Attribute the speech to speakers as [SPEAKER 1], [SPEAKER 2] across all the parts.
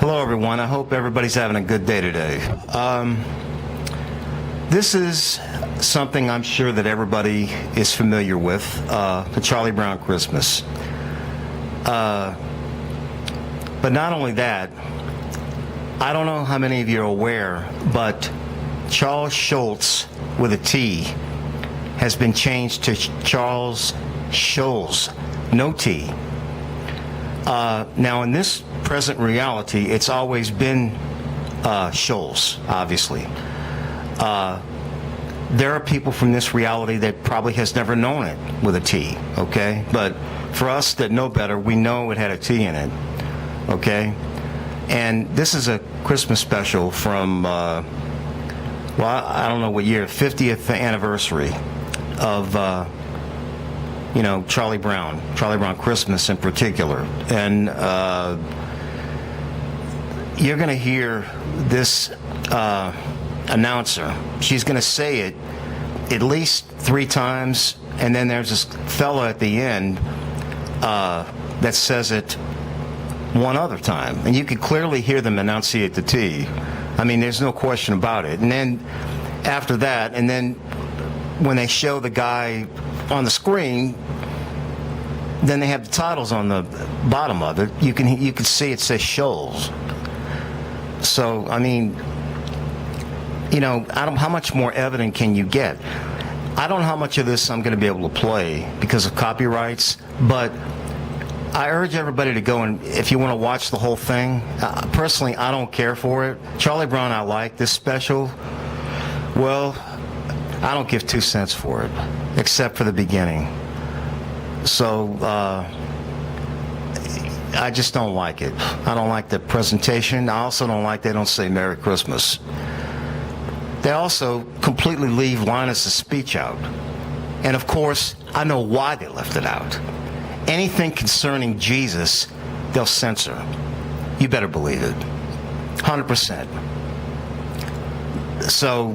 [SPEAKER 1] Hello, everyone. I hope everybody's having a good day today. This is something I'm sure that everybody is familiar with, the Charlie Brown Christmas. But not only that, I don't know how many of you are aware, but Charles Schultz with a T has been changed to Charles Schulz, no T. Now, in this present reality, it's always been Schulz, obviously. There are people from this reality that probably has never known it with a T, okay? But for us that know better, we know it had a T in it, okay? And this is a Christmas special from, well, I don't know what year, 50th anniversary of, Charlie Brown Christmas in particular. And you're going to hear this announcer. She's going to say it at least 3 times, and then there's this fella at the end that says it one other time. And you could clearly hear them enunciate the T. I mean, there's no question about it. And then after that, and then when they show the guy on the screen, then they have the titles on the bottom of it. You can see it says Schulz. So, I mean, how much more evident can you get? I don't know how much of this I'm going to be able to play because of copyrights, but I urge everybody to go and, if you want to watch the whole thing, personally, I don't care for it. Charlie Brown, I like. This special, well, I don't give 2 cents for it, except for the beginning. So, I just don't like it. I don't like the presentation. I also don't like they don't say Merry Christmas. They also completely leave Linus's speech out. And of course, I know why they left it out. Anything concerning Jesus, they'll censor. You better believe it. 100%. So,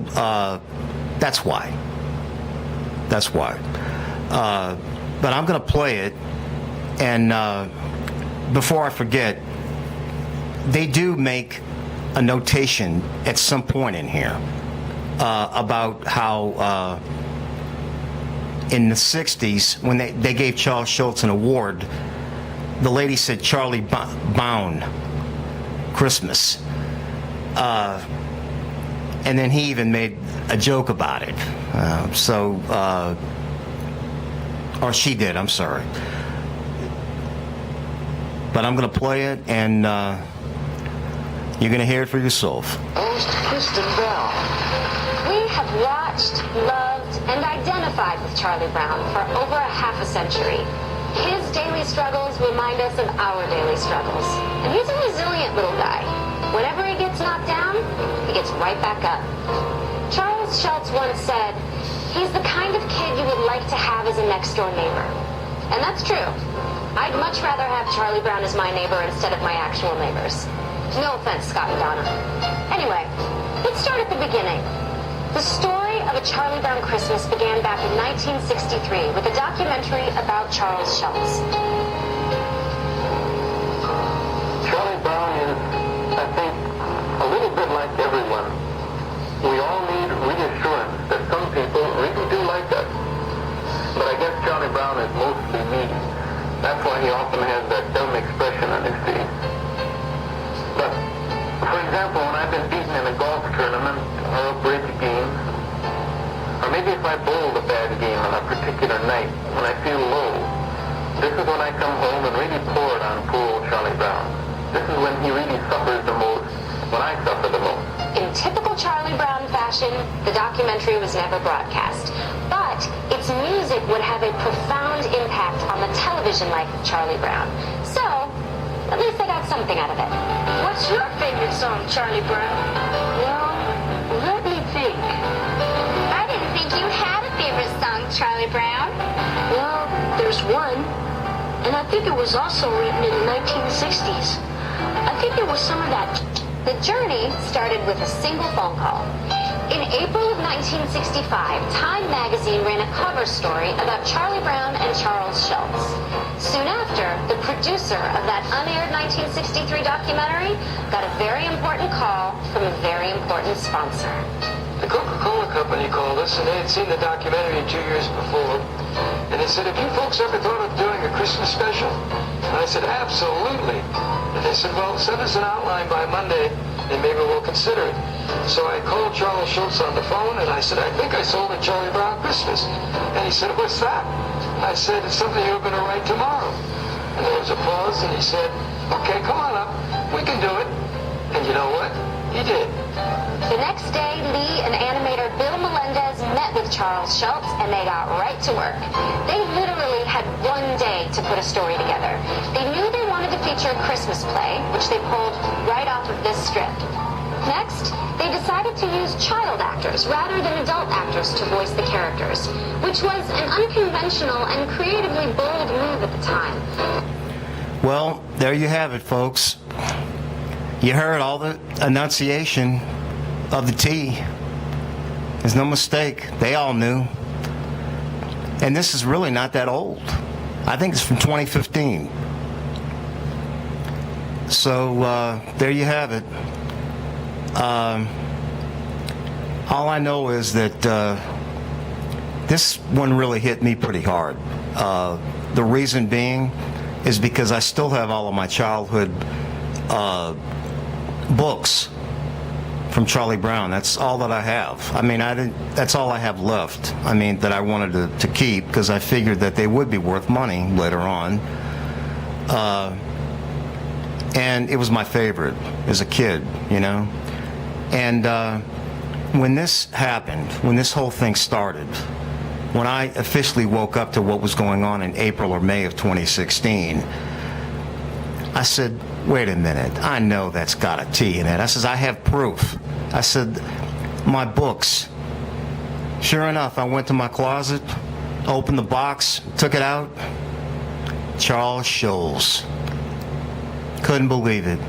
[SPEAKER 1] that's why. That's why. But I'm going to play it, and before I forget, they do make a notation at some point in here about how in the 60s, when they gave Charles Schultz an award, the lady said Charlie Brown Christmas. And then he even made a joke about it. Or she did, I'm sorry. But I'm going to play it, and you're going to hear it for yourself.
[SPEAKER 2] Host Kristen Brown.
[SPEAKER 3] We have watched, loved, and identified with Charlie Brown for over a half a century. His daily struggles remind us of our daily struggles. And he's a resilient little guy. Whenever he gets knocked down, he gets right back up. Charles Schultz once said, "He's the kind of kid you would like to have as a next-door neighbor." And that's true. I'd much rather have Charlie Brown as my neighbor instead of my actual neighbors. No offense, Scott and Donna. Anyway, let's start at the beginning. The story of A Charlie Brown Christmas began back in 1963 with a documentary about Charles Schultz.
[SPEAKER 2] Charlie Brown is, I think, a little bit like everyone. We all need reassurance that some people really do like us. But I guess Charlie Brown is mostly me. That's why he often has that dumb expression on his face. But, for example, when I've been beaten in a golf tournament or a bridge game, or maybe if I bowled a bad game on a particular night when I feel low, this is when I come home and really pour it on poor old Charlie Brown. This is when he really suffers the most, when I suffer the most.
[SPEAKER 3] In typical Charlie Brown fashion, the documentary was never broadcast. But its music would have a profound impact on the television life of Charlie Brown. So, at least I got something out of it.
[SPEAKER 4] What's your favorite song, Charlie Brown?
[SPEAKER 3] Well, let me think.
[SPEAKER 5] I didn't think you had a favorite song, Charlie Brown.
[SPEAKER 4] Well, there's one, and I think it was also written in the 1960s. I think it was some of that.
[SPEAKER 3] The journey started with a single phone call. In April of 1965, Time magazine ran a cover story about Charlie Brown and Charles Schultz. Soon after, the producer of that unaired 1963 documentary, got a very important call from a very important sponsor.
[SPEAKER 2] The Coca-Cola Company called us, and they had seen the documentary 2 years before. And they said, have you folks ever thought of doing a Christmas special? And I said, absolutely. And they said, well, send us an outline by Monday, and maybe we'll consider it. So I called Charles Schultz on the phone, and I said, I think I sold a Charlie Brown Christmas. And he said, what's that? I said, it's something you're going to write tomorrow. And there was a pause, and he said, okay, come on up. We can do it. And you know what? He did.
[SPEAKER 3] The next day, Lee and animator Bill Melendez met with Charles Schultz, and they got right to work. They literally had one day to put a story together. They knew they wanted to feature a Christmas play, which they pulled right off of this strip. Next, they decided to use child actors rather than adult actors to voice the characters, which was an unconventional and creatively bold move at the time.
[SPEAKER 1] Well, there you have it, folks. You heard all the enunciation of the T. There's no mistake. They all knew. And this is really not that old. I think it's from 2015. So there you have it. All I know is that this one really hit me pretty hard. The reason being is because I still have all of my childhood books from Charlie Brown. That's all that I have. I mean, that's all I have left. I mean, that I wanted to keep because I figured that they would be worth money later on. And it was my favorite as a kid, you know. And when this happened, when this whole thing started, when I officially woke up to what was going on in April or May of 2016, I said, wait a minute, I know that's got a T in it. I says, I have proof. I said, my books. Sure enough, I went to my closet, opened the box, took it out. Charles Schultz. Couldn't believe it.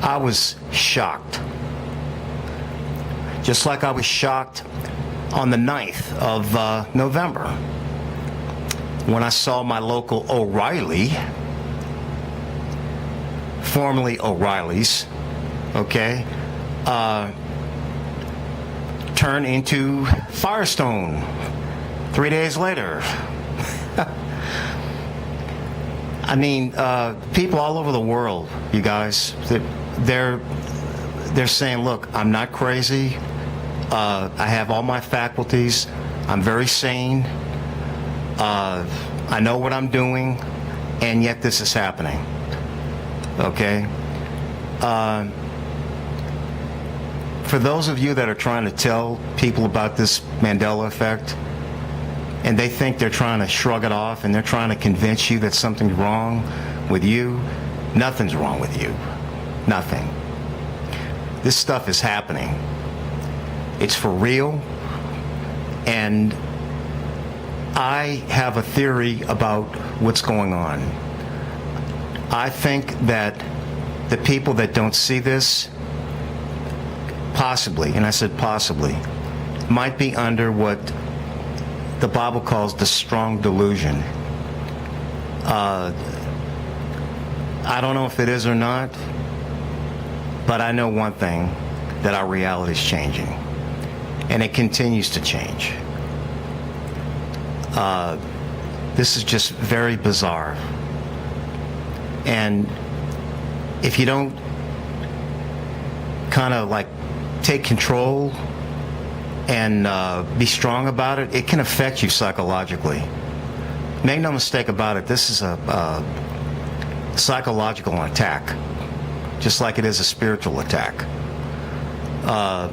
[SPEAKER 1] I was shocked. Just like I was shocked on the 9th of November when I saw my local O'Reilly, formerly O'Reilly's, okay, turn into Firestone 3 days later. I mean, people all over the world, you guys, they're saying, look, I'm not crazy. I have all my faculties. I'm very sane. I know what I'm doing, and yet this is happening. Okay? For those of you that are trying to tell people about this Mandela effect, and they think they're trying to shrug it off and they're trying to convince you that something's wrong with you, nothing's wrong with you. Nothing. This stuff is happening. It's for real. And I have a theory about what's going on. I think that the people that don't see this, possibly, and I said possibly, might be under what the Bible calls the strong delusion. I don't know if it is or not, but I know one thing, that our reality is changing, and it continues to change. This is just very bizarre, and if you don't kind of like take control and be strong about it, it can affect you psychologically. Make no mistake about it, this is a psychological attack, just like it is a spiritual attack.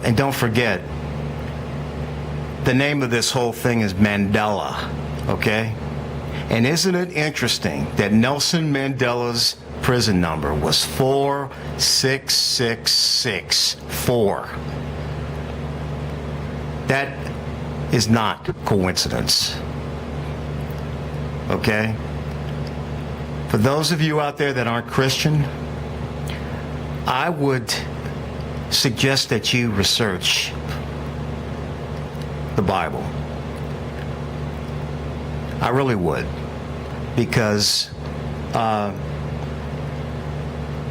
[SPEAKER 1] And don't forget, the name of this whole thing is Mandela, okay? And isn't it interesting that Nelson Mandela's prison number was 46664? That is not coincidence. Okay? For those of you out there that aren't Christian, I would suggest that you research the Bible. I really would. Because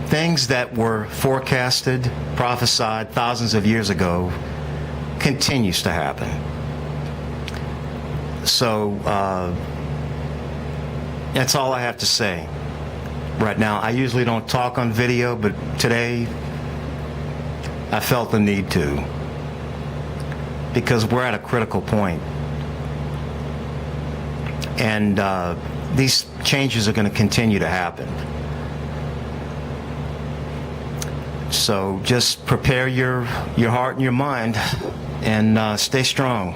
[SPEAKER 1] things that were forecasted, prophesied thousands of years ago continues to happen. So that's all I have to say right now. I usually don't talk on video, but today I felt the need to, because we're at a critical point. And these changes are going to continue to happen. So just prepare your heart and your mind, and stay strong.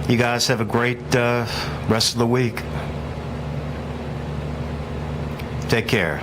[SPEAKER 1] You guys have a great rest of the week. Take care.